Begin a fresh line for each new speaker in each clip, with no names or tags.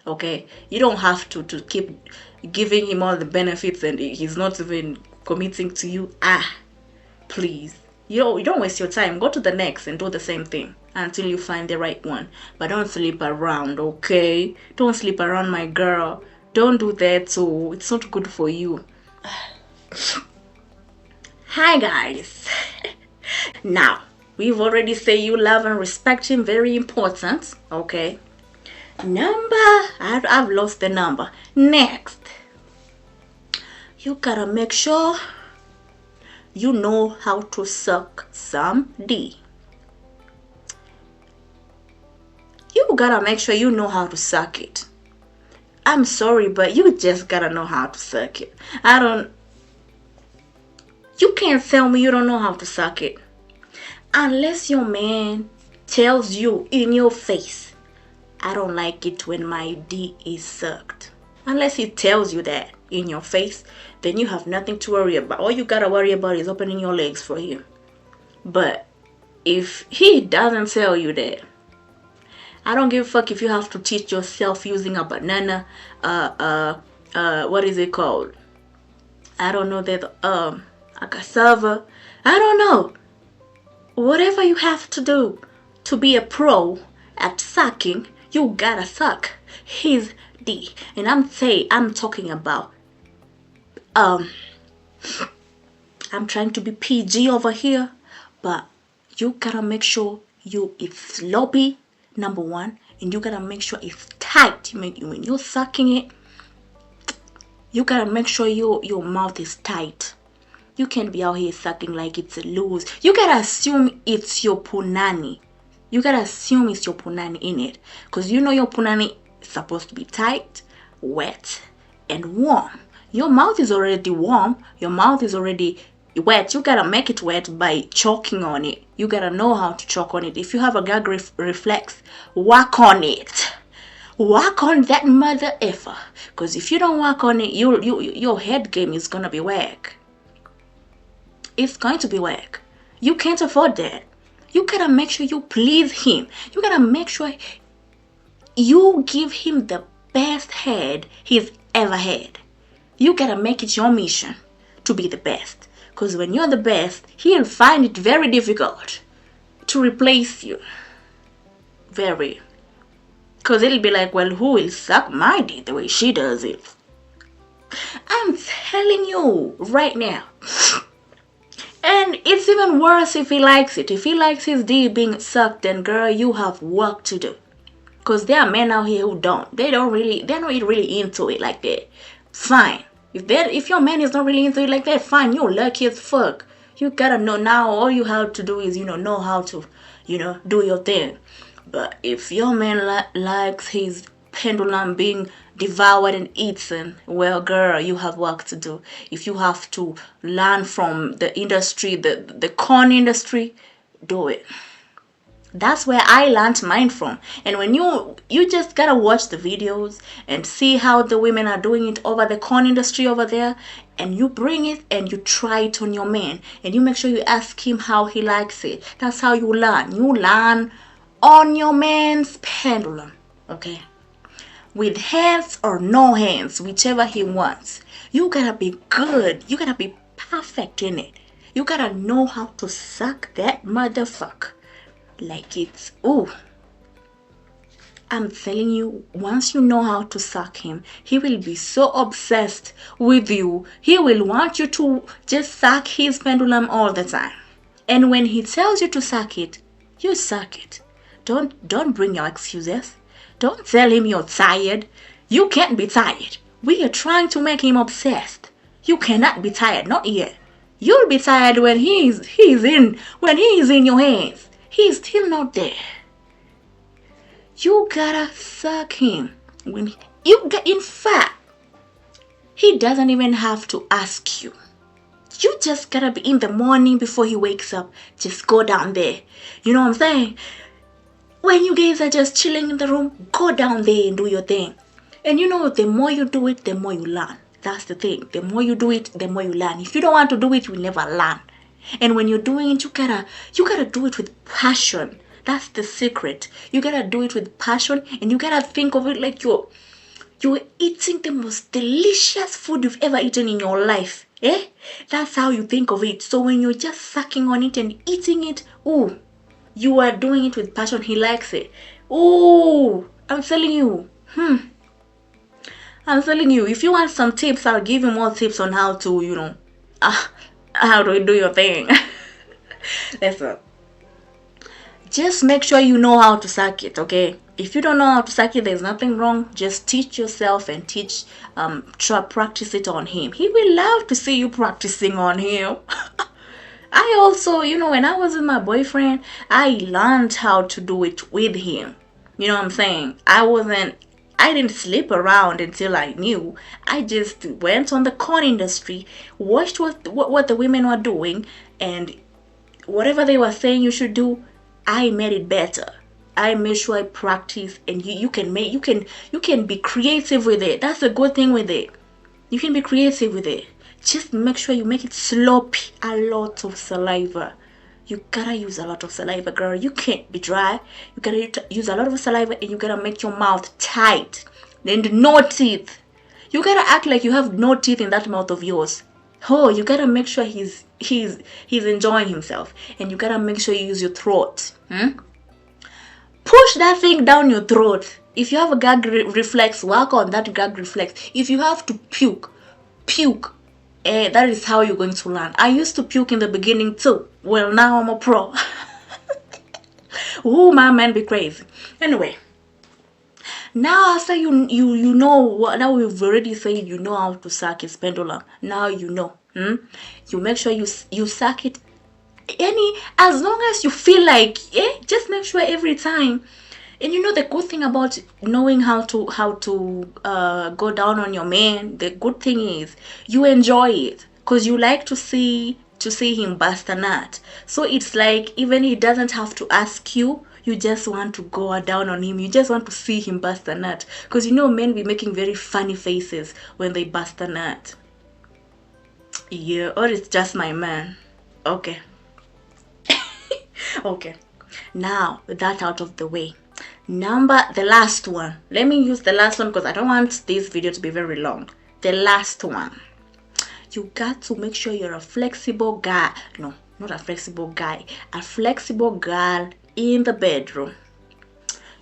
Okay, you don't have to keep giving him all the benefits and he's not even committing to you. Please, you don't waste your time. Go to the next and do the same thing until you find the right one. But don't sleep around, okay? Don't sleep around, my girl. Don't do that. So it's not good for you. Hi guys. Now we've already said you love and respect him. Very important. Okay. I've lost the number. Next, you gotta make sure you know how to suck some D. You gotta make sure you know how to suck it. I'm sorry, but you just gotta know how to suck it. You can't tell me you don't know how to suck it. Unless your man tells you in your face, I don't like it when my D is sucked. Unless he tells you that in your face, then you have nothing to worry about. All you gotta worry about is opening your legs for him. But if he doesn't tell you that, I don't give a fuck if you have to teach yourself using a banana, what is it called? I don't know that, a cassava. I don't know. Whatever you have to do to be a pro at sucking, you gotta suck his D. And I'm talking about, I'm trying to be PG over here, but you gotta make sure it's sloppy, number one, and you gotta make sure it's tight. When you're sucking it, you gotta make sure your mouth is tight. You can't be out here sucking like it's a loose. You gotta assume it's your punani. You gotta assume it's your punani in it. Because you know your punani is supposed to be tight, wet, and warm. Your mouth is already warm. Your mouth is already wet. You gotta make it wet by choking on it. You gotta know how to choke on it. If you have a gag reflex, work on it. Work on that mother effer. Because if you don't work on it, your head game is gonna be whack. It's going to be whack. You can't afford that. You gotta make sure you please him. You gotta make sure you give him the best head he's ever had. You gotta make it your mission to be the best. Because when you're the best, he'll find it very difficult to replace you. Very. Because it'll be like, well, who will suck my dick the way she does it? I'm telling you right now. And it's even worse if he likes it. If he likes his D being sucked, then girl, you have work to do. Because there are men out here who don't. They're not really into it like that. Fine. If your man is not really into it like that, fine. You're lucky as fuck. You gotta know now. All you have to do is, know how to, do your thing. But if your man likes his pendulum being devoured and eaten, well, girl, you have work to do. If you have to learn from the industry, the corn industry, do it. That's where I learned mine from. And when you just gotta watch the videos and see how the women are doing it over the corn industry over there, and you bring it and you try it on your man, and you make sure you ask him how he likes it. That's how you learn. You learn on your man's pendulum, okay? With hands or no hands, whichever he wants. You gotta be good. You gotta be perfect in it. You gotta know how to suck that motherfucker. Like it's, ooh. I'm telling you, once you know how to suck him, he will be so obsessed with you. He will want you to just suck his pendulum all the time. And when he tells you to suck it, you suck it. Don't bring your excuses. Don't tell him you're tired. You can't be tired. We are trying to make him obsessed. You cannot be tired, not yet. You'll be tired when he's in your hands. He's still not there. You gotta suck him. In fact, he doesn't even have to ask you. You just gotta be in the morning before he wakes up. Just go down there. You know what I'm saying? When you guys are just chilling in the room, go down there and do your thing. And the more you do it, the more you learn. That's the thing. The more you do it, the more you learn. If you don't want to do it, you will never learn. And when you're doing it, you gotta do it with passion. That's the secret. You gotta do it with passion, and you gotta think of it like You're eating the most delicious food you've ever eaten in your life. Eh? That's how you think of it. So when you're just sucking on it and eating it, ooh, you are doing it with passion. He likes it. Ooh, I'm telling you. I'm telling you, if you want some tips, I'll give you more tips on how to, how to do your thing. Listen. Just make sure you know how to suck it, okay? If you don't know how to suck it, there's nothing wrong. Just teach yourself and practice it on him. He will love to see you practicing on him. I also, when I was with my boyfriend, I learned how to do it with him. You know what I'm saying? I didn't sleep around until I knew. I just went on the corn industry, watched what the women were doing, and whatever they were saying you should do, I made it better. I made sure I practice, and you can be creative with it. That's a good thing with it. You can be creative with it. Just make sure you make it sloppy. A lot of saliva. You gotta use a lot of saliva, girl. You can't be dry. You gotta use a lot of saliva, and you gotta make your mouth tight. And no teeth. You gotta act like you have no teeth in that mouth of yours. Oh, you gotta make sure he's enjoying himself, and you gotta make sure you use your throat. Push that thing down your throat. If you have a gag reflex, work on that gag reflex. If you have to puke. That is how you're going to learn. I used to puke in the beginning too. Well, now I'm a pro. Ooh, my man be crazy. Anyway. Now after you know what, now we've already said you know how to suck his pendulum. Now you know. You make sure you suck it as long as you feel like, just make sure every time. And the good thing about knowing how to go down on your man, the good thing is you enjoy it because you like to see him bust a nut. So it's like even he doesn't have to ask you. You just want to go down on him. You just want to see him bust a nut. Because men be making very funny faces when they bust a nut. Yeah, or it's just my man. Okay. Okay. Now, that out of the way. The last one. Let me use the last one because I don't want this video to be very long. The last one. You got to make sure you're a flexible guy. No, not a flexible guy. A flexible girl in the bedroom.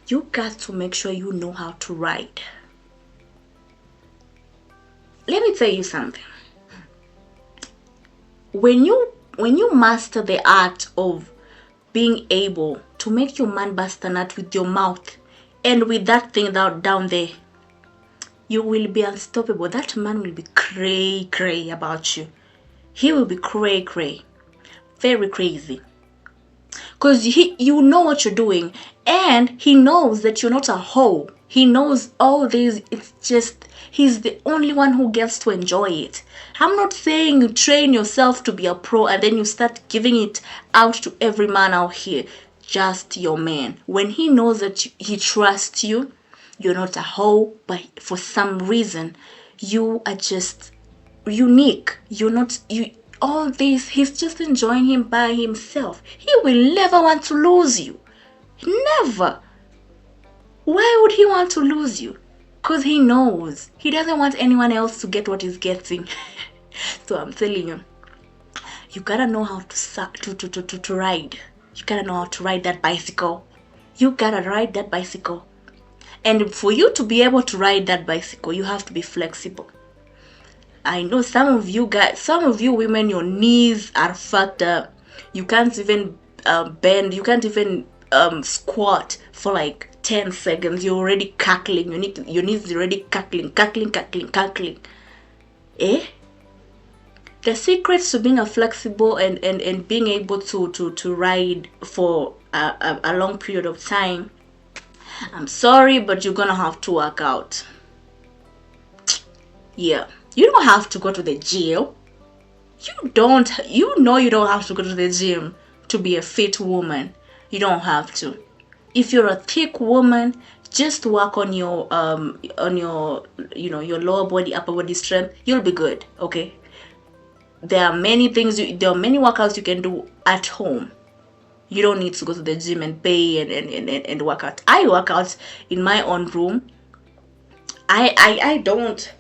You got to make sure you know how to ride. Let me tell you something. When you master the art of being able to make your man bust a nut with your mouth and with that thing down there, you will be unstoppable. That man will be cray about you. He will be cray, very crazy. Because you know what you're doing, and he knows that you're not a hoe. He knows all this. It's just he's the only one who gets to enjoy it. I'm not saying you train yourself to be a pro and then you start giving it out to every man out here. Just your man. When he knows that he trusts you, you're not a hoe, but for some reason you are just unique. You're not you. All this, he's just enjoying him by himself. He will never want to lose you. Never. Why would he want to lose you? Because he knows. He doesn't want anyone else to get what he's getting. So I'm telling you, you gotta know how to ride. You gotta know how to ride that bicycle. You gotta ride that bicycle. And for you to be able to ride that bicycle, you have to be flexible. I know some of you women, your knees are fucked up. You can't even bend. You can't even squat for like 10 seconds. You're already cackling. Your knees are already cackling. Eh? The secrets to being a flexible and being able to ride for a long period of time. I'm sorry, but you're gonna have to work out. Yeah. You don't have to go to the gym. You don't have to go to the gym to be a fit woman. You don't have to. If you're a thick woman, just work on your your lower body, upper body strength. You'll be good, okay? There are many workouts you can do at home. You don't need to go to the gym and pay and work out. I work out in my own room. I don't.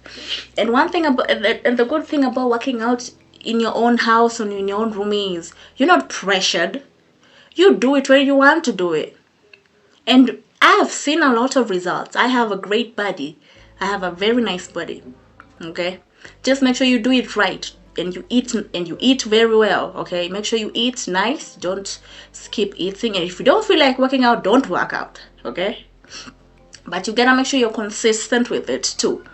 And one thing about and the good thing about working out in your own house and in your own room is you're not pressured. You do it when you want to do it. And I have seen a lot of results. I have a great body. I have a very nice body. Okay? Just make sure you do it right and you eat very well. Okay? Make sure you eat nice. Don't skip eating. And if you don't feel like working out, don't work out. Okay? But you gotta make sure you're consistent with it too.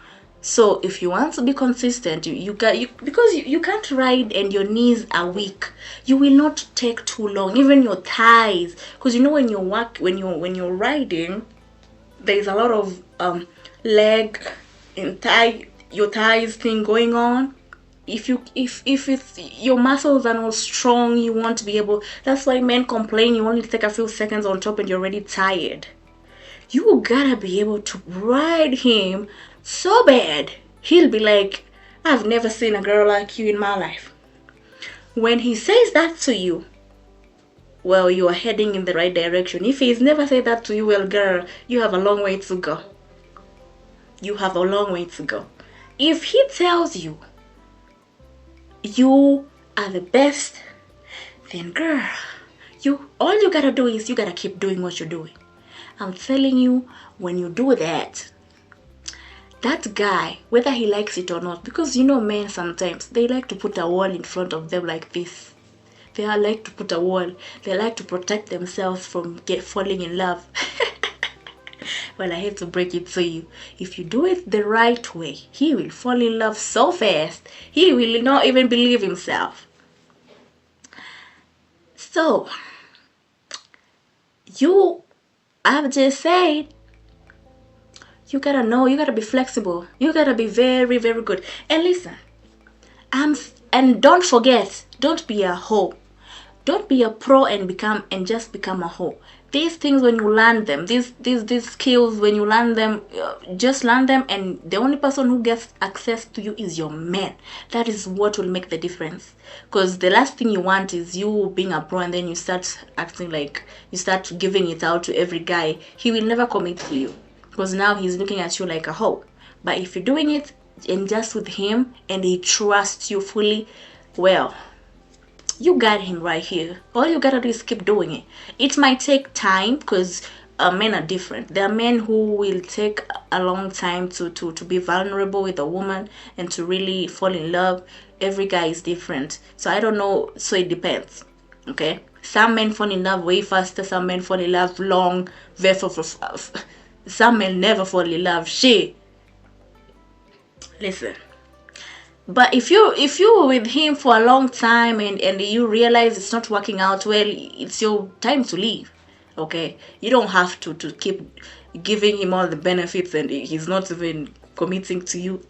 So if you want to be consistent, because you can't ride and your knees are weak. You will not take too long. Even your thighs, because you know when you're riding, there's a lot of leg and your thighs thing going on. If it's your muscles are not strong, you want to be able. That's why men complain. You only take a few seconds on top and you're already tired. You gotta be able to ride him so bad. He'll be like, I've never seen a girl like you in my life. When he says that to you, well, you are heading in the right direction. If he's never said that to you, well, girl, you have a long way to go. You have a long way to go. If he tells you, you are the best, then girl, all you gotta do is you gotta keep doing what you're doing. I'm telling you, when you do that, that guy, whether he likes it or not, because you know men sometimes, they like to put a wall in front of them like this. They like to put a wall. They like to protect themselves from falling in love. Well, I hate to break it to you. If you do it the right way, he will fall in love so fast, he will not even believe himself. So, I've just said, you gotta know, you gotta be flexible. You gotta be very, very good. And listen, and don't forget, don't be a hoe. Don't be a pro and just become a hoe. These things, when you learn them, these skills, when you learn them, just learn them, and the only person who gets access to you is your man. That is what will make the difference. Because the last thing you want is you being a pro and then you start acting like you start giving it out to every guy. He will never commit to you because now he's looking at you like a hoe. But if you're doing it and just with him and he trusts you fully, well, you got him right here. All you gotta do is keep doing it. It might take time because men are different. There are men who will take a long time to be vulnerable with a woman and to really fall in love. Every guy is different. So I don't know. So it depends. Okay? Some men fall in love way faster. Some men fall in love long. Some men never fall in love. Shit. Listen. But if you were with him for a long time and you realize it's not working out well, it's your time to leave. Okay? You don't have to keep giving him all the benefits and he's not even committing to you.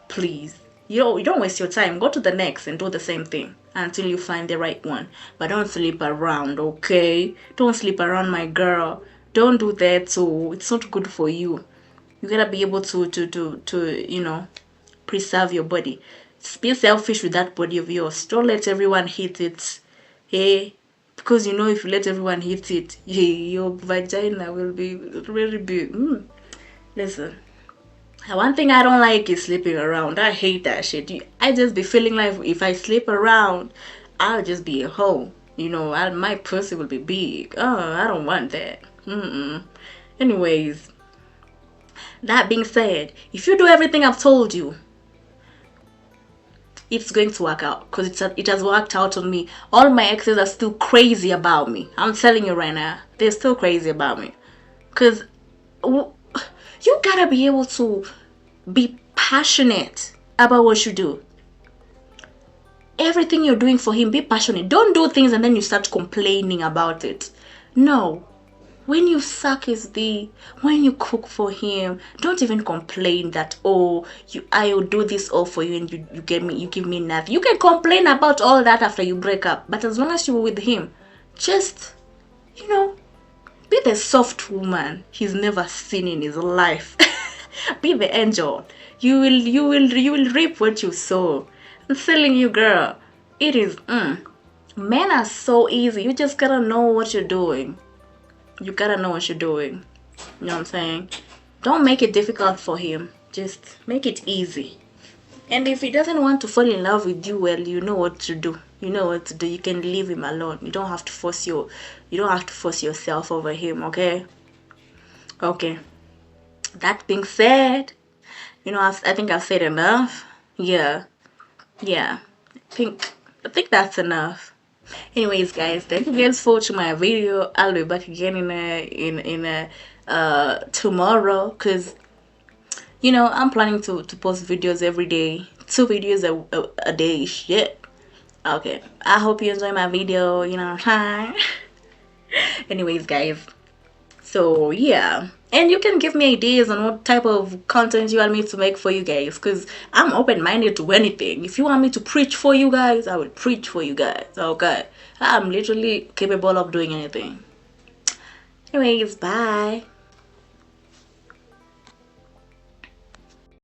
Please. You don't waste your time. Go to the next and do the same thing until you find the right one. But don't sleep around, okay? Don't sleep around, my girl. Don't do that. So it's not good for you. You gotta be able to preserve your body. Be selfish with that body of yours. Don't let everyone hit it. Hey, because if you let everyone hit it, your vagina will be really big. Listen, one thing I don't like is sleeping around. I hate that shit. I just be feeling like if I sleep around, I'll just be a hoe. My pussy will be big. Oh, I don't want that. Anyways, that being said, if you do everything I've told you, it's going to work out because it has worked out on me. All my exes are still crazy about me. I'm telling you right now, they're still crazy about me because you gotta be able to be passionate about what you do. Everything you're doing for him, be passionate. Don't do things and then you start complaining about it. No. When you suck his dick, when you cook for him, don't even complain that I will do this all for you and you give me nothing. You can complain about all that after you break up, but as long as you were with him, just be the soft woman he's never seen in his life. Be the angel. You will reap what you sow. I'm telling you, girl, it is. Men are so easy. You just gotta know what you're doing. You gotta know what you're doing. You know what I'm saying? Don't make it difficult for him. Just make it easy. And if he doesn't want to fall in love with you, well, you know what to do. You know what to do. You can leave him alone. You don't have to force yourself over him, okay? Okay. That being said, I think I've said enough. Yeah. Yeah. I think that's enough. Anyways, guys, thank you guys for watching my video. I'll be back again in a tomorrow, because I'm planning to post videos every day, 2 videos a day. Shit. Okay, I hope you enjoy my video. Anyways, guys, so yeah, and you can give me ideas on what type of content you want me to make for you guys, because I'm open-minded to anything. If you want me to preach for you guys, I will preach for you guys. Okay, I'm literally capable of doing anything. Anyways, bye.